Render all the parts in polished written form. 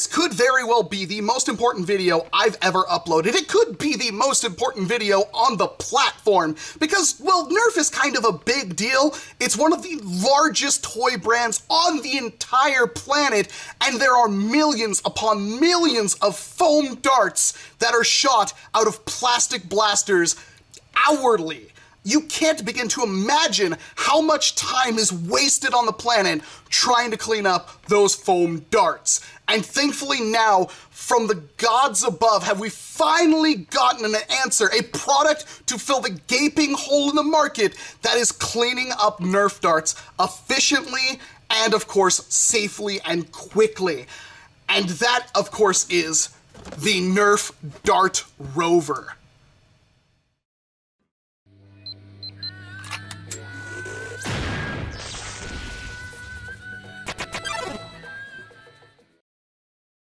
This could very well be the most important video I've ever uploaded. It could be the most important video on the platform because, well, NERF is kind of a big deal. It's one of the largest toy brands on the entire planet, and there are millions upon millions of foam darts that are shot out of plastic blasters hourly. You can't begin to imagine how much time is wasted on the planet trying to clean up those foam darts. And thankfully now, from the gods above, have we finally gotten an answer, a product to fill the gaping hole in the market that is cleaning up NERF darts efficiently and, of course, safely and quickly. And that, of course, is the NERF Dart Rover.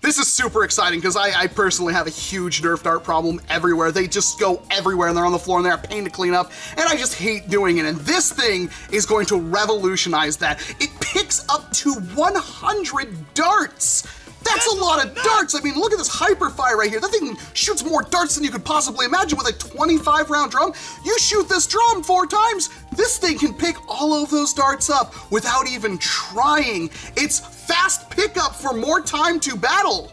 This is super exciting because I personally have a huge NERF dart problem everywhere. They just go everywhere and they're on the floor and they're a pain to clean up, and I just hate doing it. And this thing is going to revolutionize that. It picks up to 100 darts. That's a lot of darts. I mean, look at this Hyperfire right here. That thing shoots more darts than you could possibly imagine with a 25-round drum. You shoot this drum 4 times, this thing can pick all of those darts up without even trying. It's fast pickup for more time to battle.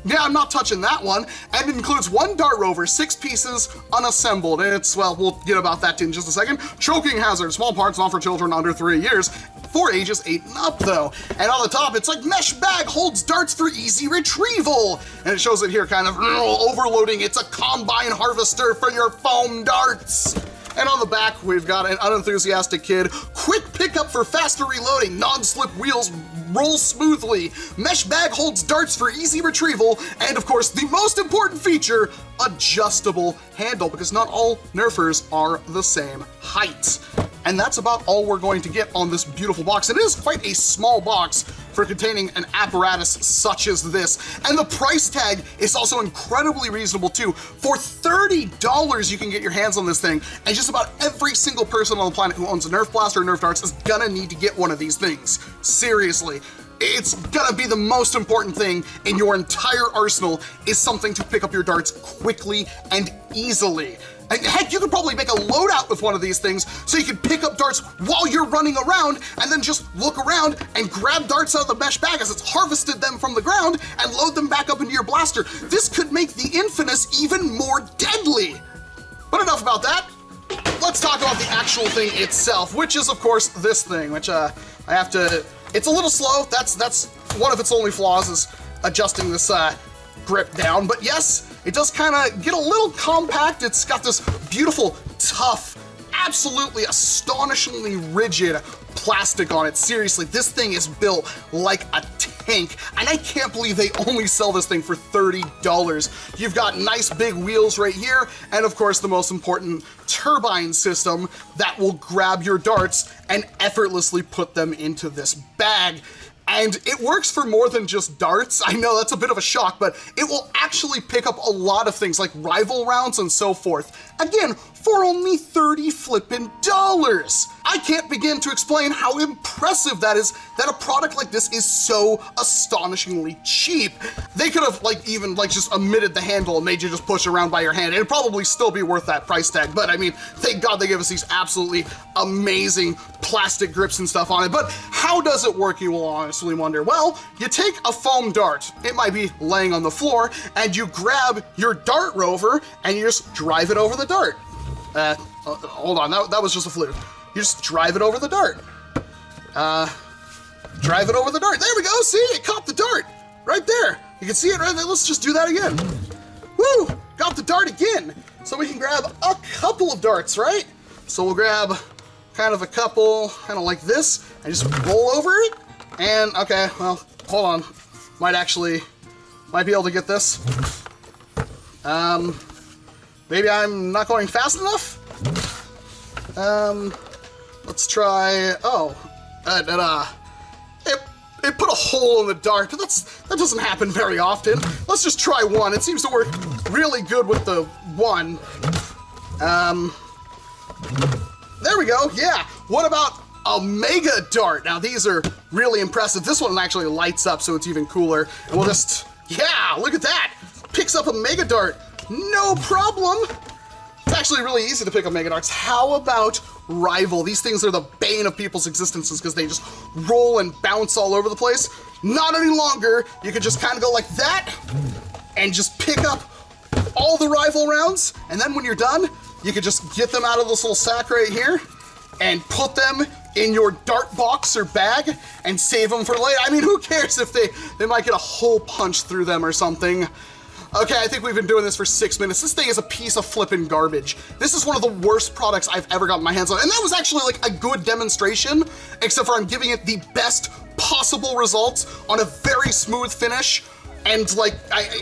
Yeah, I'm not touching that one. And it includes 1 Dart Rover, 6 pieces, unassembled. And it's, well, we'll get about that in just a second. Choking hazard, small parts not for children under 3 years. For ages 8 and up, though. And on the top, it's like mesh bag holds darts for easy retrieval. And it shows it here kind of overloading. It's a combine harvester for your foam darts. And on the back, we've got an unenthusiastic kid. Quick pickup for faster reloading. Non-slip wheels roll smoothly. Mesh bag holds darts for easy retrieval. And of course, the most important feature, adjustable handle, because not all NERFers are the same height. And that's about all we're going to get on this beautiful box. It is quite a small box for containing an apparatus such as this. And the price tag is also incredibly reasonable too. For $30, you can get your hands on this thing. And just about every single person on the planet who owns a NERF blaster or NERF darts is gonna need to get one of these things. Seriously. It's gonna be the most important thing in your entire arsenal, is something to pick up your darts quickly and easily. And heck, you could probably make a loadout with one of these things so you can pick up darts while you're running around and then just look around and grab darts out of the mesh bag as it's harvested them from the ground and load them back up into your blaster. This could make the Infamous even more deadly. But enough about that. Let's talk about the actual thing itself, which is, of course, this thing, which I have to... It's a little slow. That's one of its only flaws, is adjusting this grip down. But yes, it does kind of get a little compact. It's got this beautiful, tough, absolutely astonishingly rigid plastic on it. Seriously, this thing is built like a tank, and I can't believe they only sell this thing for $30. You've got nice big wheels right here, and of course the most important turbine system that will grab your darts and effortlessly put them into this bag. And it works for more than just darts. I know that's a bit of a shock, but it will actually pick up a lot of things like rival rounds and so forth. Again, for only $30 flippin'. I can't begin to explain how impressive that is, that a product like this is so astonishingly cheap. They could have even just omitted the handle and made you just push around by your hand. It'd probably still be worth that price tag, but I mean, thank God they give us these absolutely amazing plastic grips and stuff on it. But how does it work, you will honestly wonder? Well, you take a foam dart, it might be laying on the floor, and you grab your Dart Rover and you just drive it over the dart. Hold on, that was just a fluke. You just drive it over the dart. Drive it over the dart. There we go, see, it caught the dart. Right there. You can see it right there. Let's just do that again. Woo, got the dart again. So we can grab a couple of darts, right? So we'll grab kind of a couple, kind of like this, and just roll over it. And, okay, well, hold on. Might be able to get this. Maybe I'm not going fast enough? Let's try, it put a hole in the dart. That doesn't happen very often. Let's just try one. It seems to work really good with the one. There we go, yeah. What about a Mega Dart. Now these are really impressive. This one actually lights up, so it's even cooler. And we'll just, yeah, look at that. Picks up a Mega Dart, no problem. It's actually really easy to pick up Mega Darts. How about Rival? These things are the bane of people's existences because they just roll and bounce all over the place. Not any longer. You can just kind of go like that and just pick up all the Rival rounds. And then when you're done, you can just get them out of this little sack right here and put them in your dart box or bag and save them for later. I mean, who cares if they might get a hole punched through them or something. Okay, I think we've been doing this for 6 minutes. This thing is a piece of flippin' garbage. This is one of the worst products I've ever gotten my hands on. And that was actually like a good demonstration, except for I'm giving it the best possible results on a very smooth finish. And like,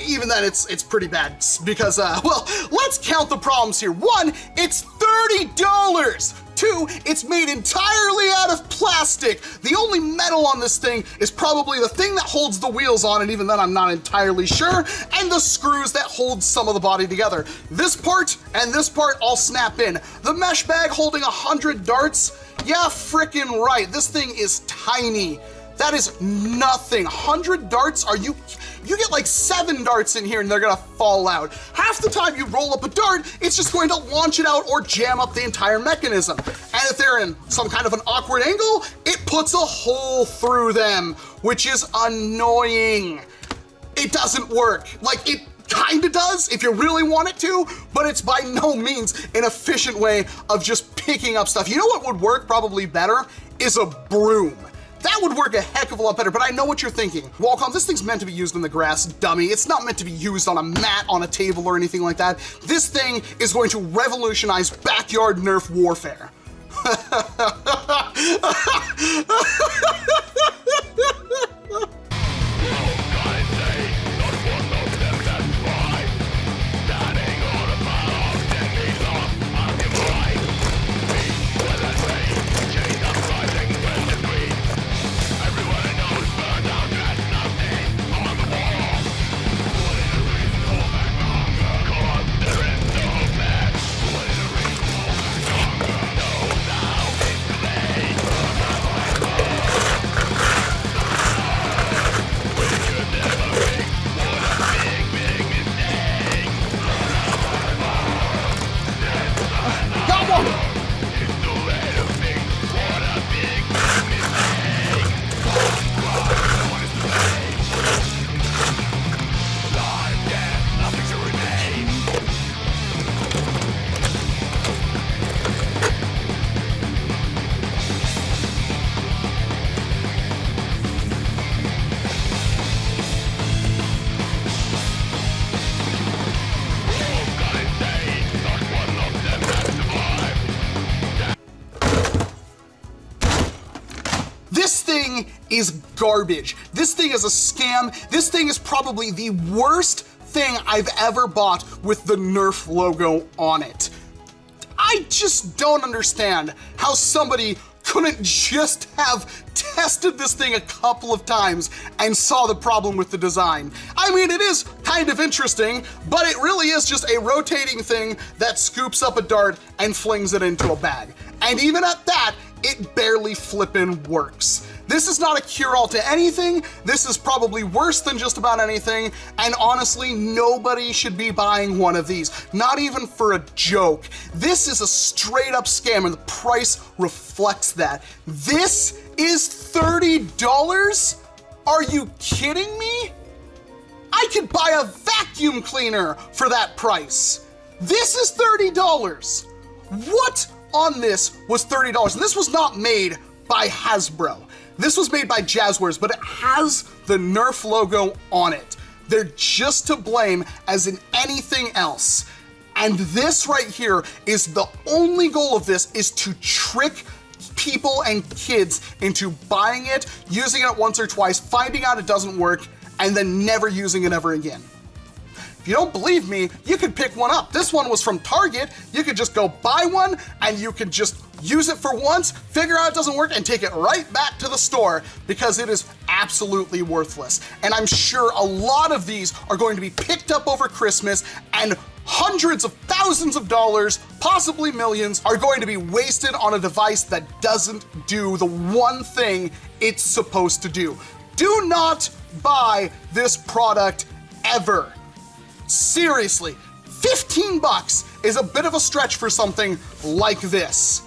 even then it's pretty bad because, well, let's count the problems here. 1, it's $30. 2, it's made entirely out of plastic. The only metal on this thing is probably the thing that holds the wheels on, and even then I'm not entirely sure, and the screws that hold some of the body together. This part and this part all snap in. The mesh bag holding 100 darts, yeah, frickin' right. This thing is tiny. That is nothing. 100 darts, you get like 7 darts in here and they're gonna fall out. Half the time you roll up a dart, it's just going to launch it out or jam up the entire mechanism. And if they're in some kind of an awkward angle, it puts a hole through them, which is annoying. It doesn't work. Like, it kinda does if you really want it to, but it's by no means an efficient way of just picking up stuff. You know what would work probably better? Is a broom. That would work a heck of a lot better, but I know what you're thinking. Walcom, this thing's meant to be used in the grass, dummy. It's not meant to be used on a mat, on a table, or anything like that. This thing is going to revolutionize backyard Nerf warfare. This thing is garbage. This thing is a scam. This thing is probably the worst thing I've ever bought with the NERF logo on it. I just don't understand how somebody couldn't just have tested this thing a couple of times and saw the problem with the design. I mean, it is kind of interesting, but it really is just a rotating thing that scoops up a dart and flings it into a bag. And even at that, it barely flippin' works. This is not a cure-all to anything. This is probably worse than just about anything. And honestly, nobody should be buying one of these, not even for a joke. This is a straight up scam and the price reflects that. This is $30? Are you kidding me? I could buy a vacuum cleaner for that price. This is $30. What on this was $30? And this was not made by Hasbro. This was made by Jazzwares, but it has the NERF logo on it. They're just to blame as in anything else. And this right here is the only goal of this is to trick people and kids into buying it, using it once or twice, finding out it doesn't work, and then never using it ever again. If you don't believe me, you could pick one up. This one was from Target. You could just go buy one and you could just use it for once, figure out it doesn't work, and take it right back to the store because it is absolutely worthless. And I'm sure a lot of these are going to be picked up over Christmas and hundreds of thousands of dollars, possibly millions, are going to be wasted on a device that doesn't do the one thing it's supposed to do. Do not buy this product ever. Seriously, 15 bucks is a bit of a stretch for something like this.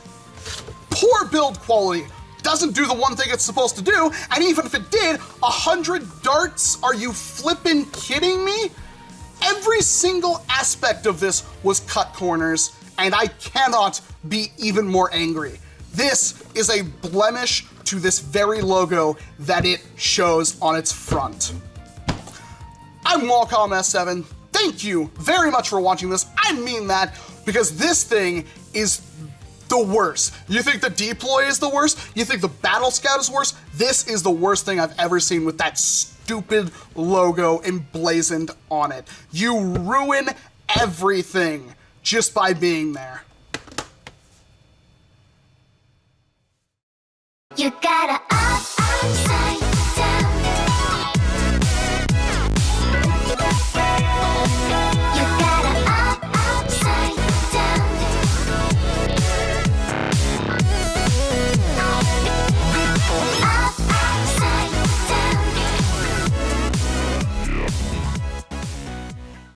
Poor build quality, doesn't do the one thing it's supposed to do, and even if it did, 100 darts? Are you flippin' kidding me? Every single aspect of this was cut corners, and I cannot be even more angry. This is a blemish to this very logo that it shows on its front. I'm Walcom S7. Thank you very much for watching this. I mean that, because this thing is the worst. You think the deploy is the worst? You think the Battle Scout is worse? This is the worst thing I've ever seen with that stupid logo emblazoned on it. You ruin everything just by being there. You gotta up,